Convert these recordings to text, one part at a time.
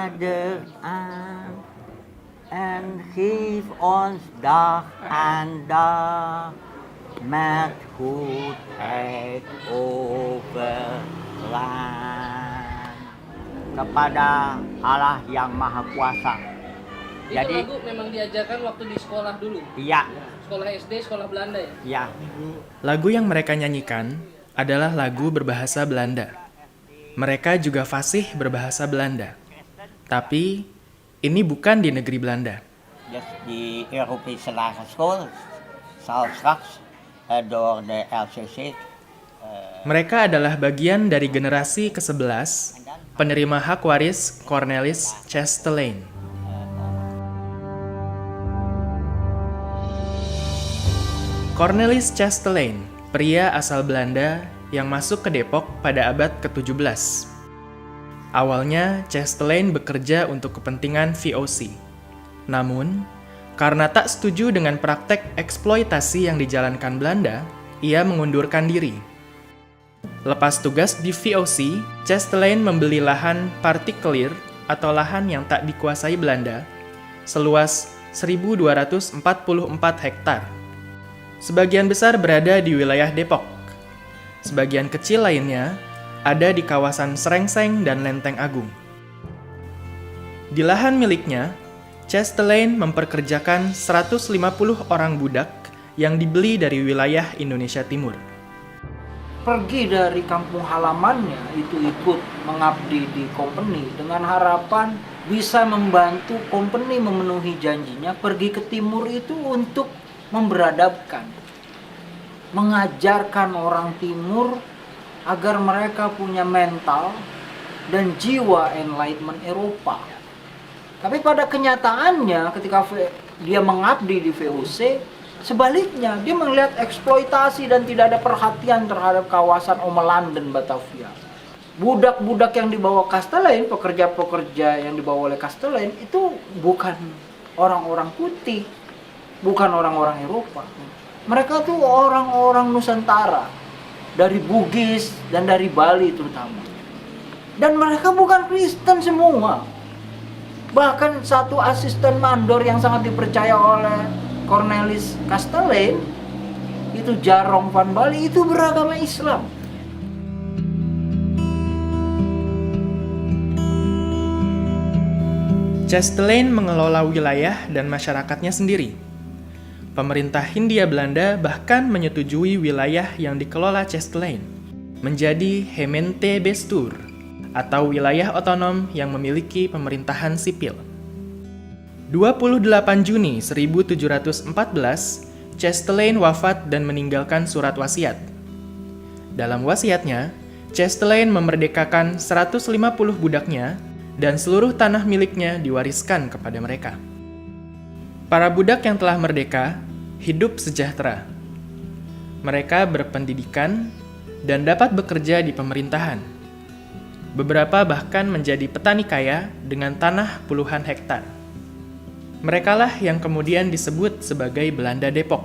vader aan en geef ons dag aan dag met goedheid overlaan kepada Allah yang Maha Kuasa. Itu Jadi lagu memang diajarkan waktu di sekolah dulu. iya, Sekolah SD, sekolah Belanda ya. iya. Lagu yang mereka nyanyikan adalah lagu berbahasa Belanda. Mereka juga fasih berbahasa Belanda. Tapi ini bukan di negeri Belanda. Dus die Europese lagere school zal straks door de LCC. Mereka adalah bagian dari generasi ke-11 penerima hak waris Cornelis Chastelain. Cornelis Chastelain, pria asal Belanda yang masuk ke Depok pada abad ke-17. Awalnya, Chastelain bekerja untuk kepentingan VOC. Namun, karena tak setuju dengan praktek eksploitasi yang dijalankan Belanda, ia mengundurkan diri. Lepas tugas di VOC, Chastelain membeli lahan partikelir atau lahan yang tak dikuasai Belanda, seluas 1.244 hektar. Sebagian besar berada di wilayah Depok. Sebagian kecil lainnya ada di kawasan Srengseng dan Lenteng Agung. Di lahan miliknya, Chastelain memperkerjakan 150 orang budak yang dibeli dari wilayah Indonesia Timur. Pergi dari kampung halamannya itu ikut mengabdi di company dengan harapan bisa membantu company memenuhi janjinya pergi ke timur itu untuk memberadabkan, mengajarkan orang timur agar mereka punya mental dan jiwa enlightenment Eropa. Tapi pada kenyataannya ketika dia mengabdi di VOC, sebaliknya dia melihat eksploitasi dan tidak ada perhatian terhadap kawasan Omelan dan Batavia. Budak-budak yang dibawa Chastelain, pekerja-pekerja yang dibawa oleh Chastelain itu bukan orang-orang putih, bukan orang-orang Eropa. Mereka tuh orang-orang Nusantara, dari Bugis dan dari Bali terutama. Dan mereka bukan Kristen semua. Bahkan satu asisten mandor yang sangat dipercaya oleh Cornelis Chastelain, itu Jarong van Bali, itu beragama Islam. Chastelain mengelola wilayah dan masyarakatnya sendiri. Pemerintah Hindia Belanda bahkan menyetujui wilayah yang dikelola Chastelain menjadi Gemeente Bestuur atau wilayah otonom yang memiliki pemerintahan sipil. 28 Juni 1714, Chastelain wafat dan meninggalkan surat wasiat. Dalam wasiatnya, Chastelain memerdekakan 150 budaknya dan seluruh tanah miliknya diwariskan kepada mereka. Para budak yang telah merdeka hidup sejahtera. Mereka berpendidikan dan dapat bekerja di pemerintahan. Beberapa bahkan menjadi petani kaya dengan tanah puluhan hektar. Merekalah yang kemudian disebut sebagai Belanda Depok.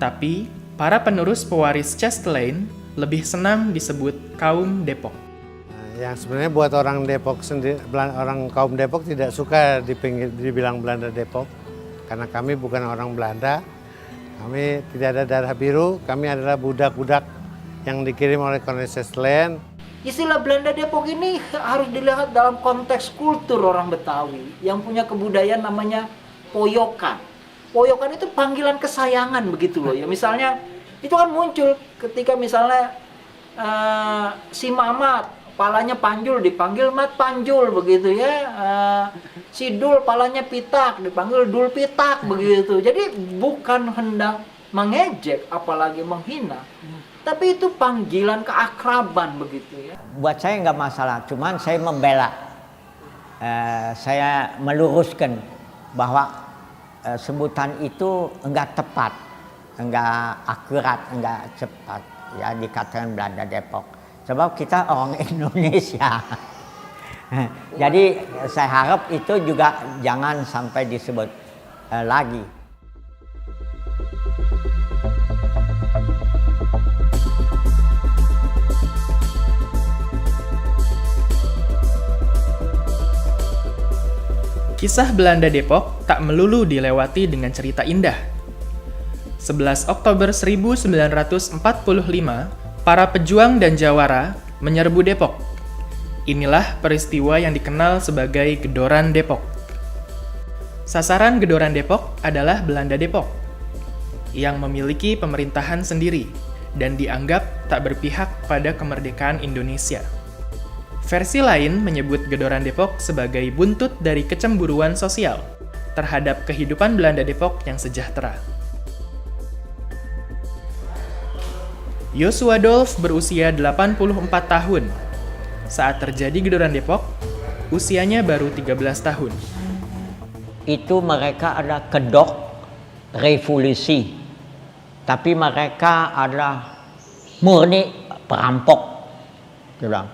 Tapi, para penerus pewaris Chastelain lebih senang disebut kaum Depok. Yang sebenarnya buat orang Depok sendiri, orang kaum Depok tidak suka dibilang Belanda Depok. Karena kami bukan orang Belanda, kami tidak ada darah biru, kami adalah budak-budak yang dikirim oleh Cornelis Chastelain. Istilah Belanda Depok ini harus dilihat dalam konteks kultur orang Betawi yang punya kebudayaan namanya poyokan. Poyokan itu panggilan kesayangan begitu loh ya. Misalnya itu kan muncul ketika misalnya si Mamat palanya Panjul dipanggil Mat Panjul begitu ya. Si Dul palanya Pitak dipanggil Dul Pitak begitu. Jadi bukan hendak mengejek apalagi menghina. Tapi itu panggilan keakraban begitu ya. Buat saya nggak masalah, cuman saya membela. Saya meluruskan bahwa sebutan itu enggak tepat, enggak akurat, enggak cepat ya dikatakan Belanda Depok. Sebab kita orang Indonesia. Jadi saya harap itu juga jangan sampai disebut lagi. Kisah Belanda Depok tak melulu dilewati dengan cerita indah. 11 Oktober 1945, para pejuang dan jawara menyerbu Depok. Inilah peristiwa yang dikenal sebagai Gedoran Depok. Sasaran Gedoran Depok adalah Belanda Depok, yang memiliki pemerintahan sendiri dan dianggap tak berpihak pada kemerdekaan Indonesia. Versi lain menyebut Gedoran Depok sebagai buntut dari kecemburuan sosial terhadap kehidupan Belanda Depok yang sejahtera. Joshua Dolf berusia 84 tahun. Saat terjadi Gedoran Depok, usianya baru 13 tahun. Itu mereka ada kedok revolusi. Tapi mereka adalah murni perampok. Dia bilang,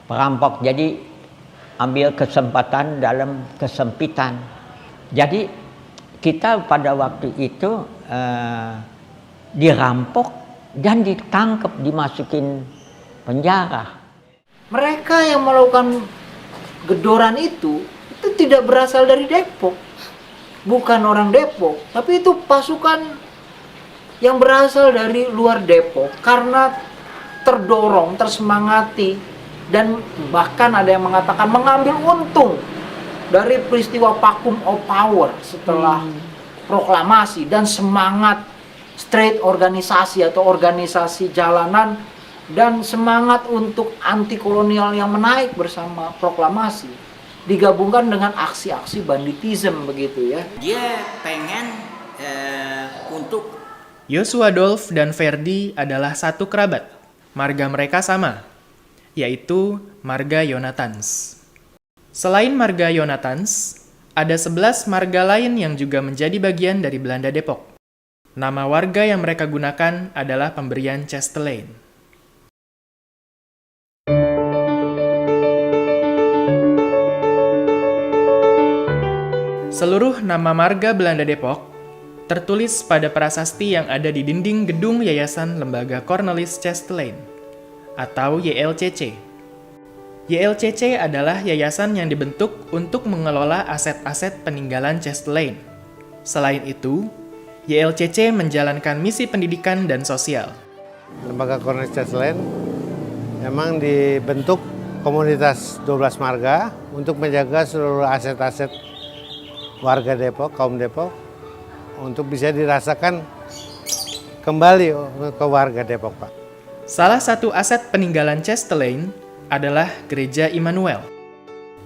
perampok. Jadi ambil kesempatan dalam kesempitan. Jadi kita pada waktu itu dirampok dan ditangkap, dimasukin penjara. Mereka yang melakukan gedoran itu tidak berasal dari Depok. Bukan orang Depok, tapi itu pasukan yang berasal dari luar Depok karena terdorong, tersemangati, dan bahkan ada yang mengatakan mengambil untung dari peristiwa vacuum of power setelah proklamasi dan semangat street organisasi atau organisasi jalanan dan semangat untuk anti kolonial yang menaik bersama proklamasi digabungkan dengan aksi-aksi banditisme begitu ya. Dia pengen untuk Joshua Dolf dan Verdi adalah satu kerabat. Marga mereka sama, yaitu marga Yonathans. Selain marga Yonathans, ada 11 marga lain yang juga menjadi bagian dari Belanda Depok. Nama warga yang mereka gunakan adalah pemberian Chastelain. Seluruh nama marga Belanda Depok tertulis pada prasasti yang ada di dinding gedung Yayasan Lembaga Cornelis Chastelain atau YLCC. YLCC adalah yayasan yang dibentuk untuk mengelola aset-aset peninggalan Chastelain. Selain itu, YLCC menjalankan misi pendidikan dan sosial. Lembaga Cornelis Chastelain memang dibentuk komunitas 12 marga untuk menjaga seluruh aset-aset warga Depok, kaum Depok, untuk bisa dirasakan kembali ke warga Depok, Pak. Salah satu aset peninggalan Chastelain adalah Gereja Immanuel.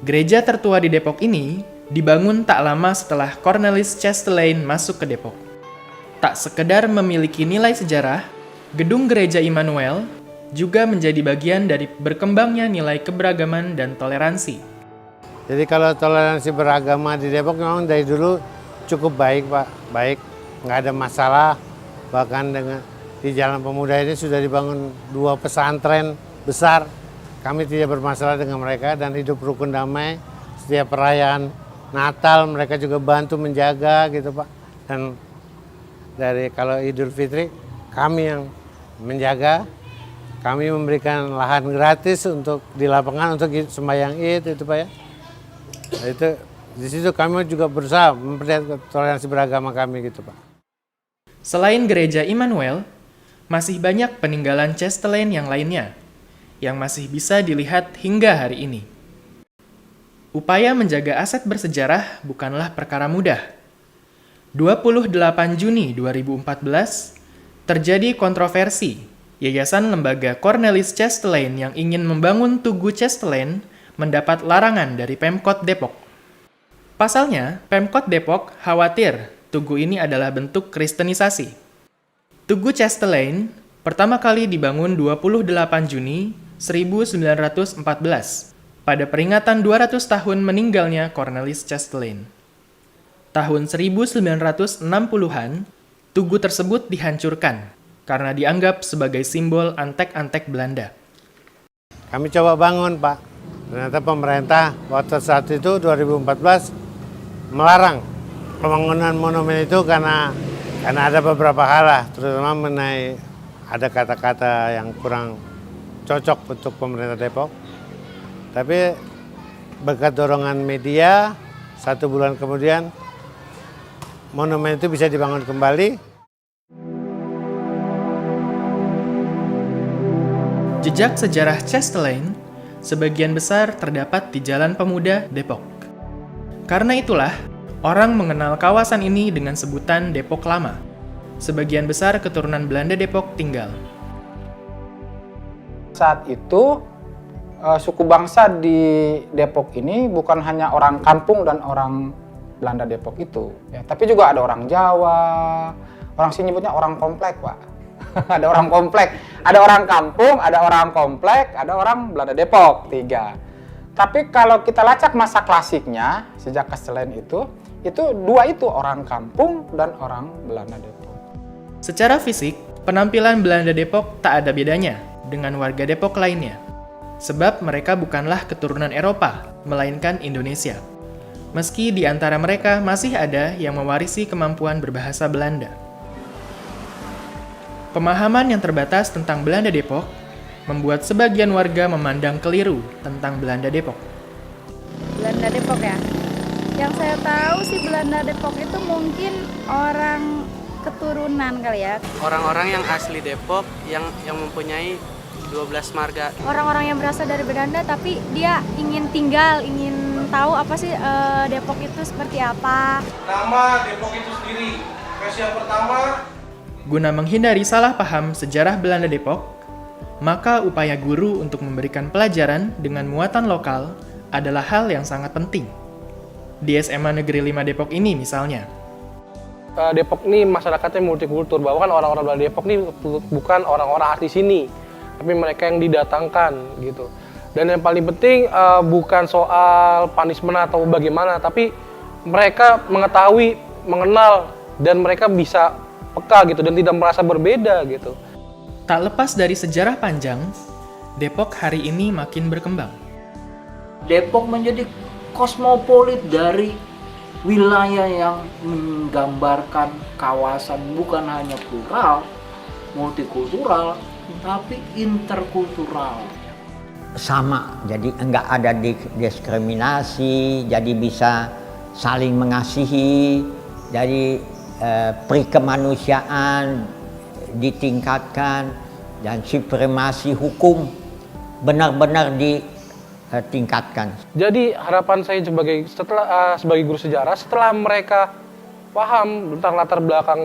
Gereja tertua di Depok ini dibangun tak lama setelah Cornelis Chastelain masuk ke Depok. Tak sekedar memiliki nilai sejarah, gedung Gereja Immanuel juga menjadi bagian dari berkembangnya nilai keberagaman dan toleransi. Jadi kalau toleransi beragama di Depok memang dari dulu cukup baik, Pak. Baik, nggak ada masalah. Bahkan di Jalan Pemuda ini sudah dibangun 2 pesantren besar. Kami tidak bermasalah dengan mereka dan hidup rukun damai. Setiap perayaan Natal mereka juga bantu menjaga gitu, Pak. Dan dari kalau Idul Fitri kami yang menjaga. Kami memberikan lahan gratis untuk di lapangan untuk sembahyang Id itu, Pak ya. Nah, itu di situ kami juga berusaha memperlihatkan toleransi beragama kami gitu, Pak. Selain Gereja Immanuel, masih banyak peninggalan Chastelain yang lainnya yang masih bisa dilihat hingga hari ini. Upaya menjaga aset bersejarah bukanlah perkara mudah. 28 Juni 2014, terjadi kontroversi. Yayasan Lembaga Cornelis Chastelain yang ingin membangun Tugu Chastelain mendapat larangan dari Pemkot Depok. Pasalnya, Pemkot Depok khawatir tugu ini adalah bentuk kristenisasi. Tugu Chastelain pertama kali dibangun 28 Juni 1914 pada peringatan 200 tahun meninggalnya Cornelis Chastelain. Tahun 1960-an, tugu tersebut dihancurkan karena dianggap sebagai simbol antek-antek Belanda. Kami coba bangun, Pak. Ternyata pemerintah waktu saat itu 2014 melarang pembangunan monumen itu karena ada beberapa hal lah, terutama mengenai ada kata-kata yang kurang cocok untuk pemerintah Depok. Tapi berkat dorongan media 1 bulan kemudian monumen itu bisa dibangun kembali. Jejak sejarah Chastelain sebagian besar terdapat di Jalan Pemuda, Depok. Karena itulah, orang mengenal kawasan ini dengan sebutan Depok Lama. Sebagian besar keturunan Belanda Depok tinggal. Saat itu, suku bangsa di Depok ini bukan hanya orang kampung dan orang Belanda Depok itu, ya, tapi juga ada orang Jawa, orang sini nyebutnya orang komplek, Pak. Ada orang komplek, ada orang kampung, ada orang komplek, ada orang Belanda Depok, 3. Tapi kalau kita lacak masa klasiknya, sejak Chastelain itu 2 itu orang kampung dan orang Belanda Depok. Secara fisik, penampilan Belanda Depok tak ada bedanya dengan warga Depok lainnya. Sebab mereka bukanlah keturunan Eropa, melainkan Indonesia. Meski di antara mereka masih ada yang mewarisi kemampuan berbahasa Belanda. Pemahaman yang terbatas tentang Belanda Depok membuat sebagian warga memandang keliru tentang Belanda Depok. Belanda Depok ya? Yang saya tahu sih Belanda Depok itu mungkin orang keturunan kali ya. Orang-orang yang asli Depok yang mempunyai 12 marga. Orang-orang yang berasal dari Belanda tapi dia ingin tinggal, ingin tahu apa sih Depok itu seperti apa. Nama Depok itu sendiri, versi yang pertama. Guna menghindari salah paham sejarah Belanda Depok, maka upaya guru untuk memberikan pelajaran dengan muatan lokal adalah hal yang sangat penting. Di SMA Negeri 5 Depok ini misalnya. Depok ini masyarakatnya multikultur, bahwa kan orang-orang Belanda Depok ini bukan orang-orang asli sini, tapi mereka yang didatangkan gitu. Dan yang paling penting bukan soal punishment atau bagaimana, tapi mereka mengetahui, mengenal, dan mereka bisa peka gitu dan tidak merasa berbeda gitu. Tak lepas dari sejarah panjang, Depok hari ini makin berkembang. Depok menjadi kosmopolit dari wilayah yang menggambarkan kawasan bukan hanya plural, multikultural, tapi interkultural. Sama, jadi enggak ada diskriminasi, jadi bisa saling mengasihi, jadi perikemanusiaan ditingkatkan dan supremasi hukum benar-benar ditingkatkan. Jadi harapan saya sebagai guru sejarah, setelah mereka paham tentang latar belakang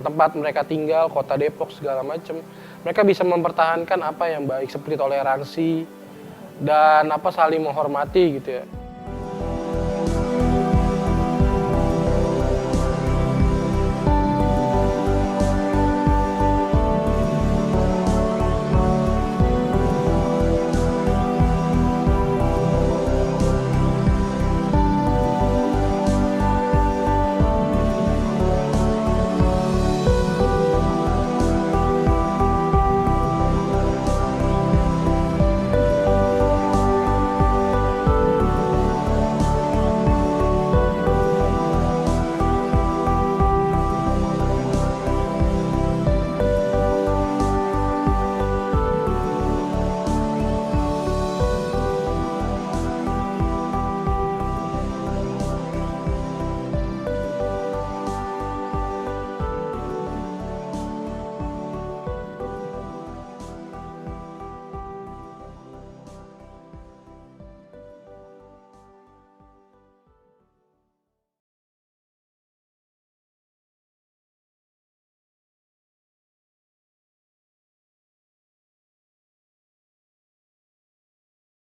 tempat mereka tinggal, kota Depok segala macam, mereka bisa mempertahankan apa yang baik seperti toleransi dan saling menghormati gitu ya.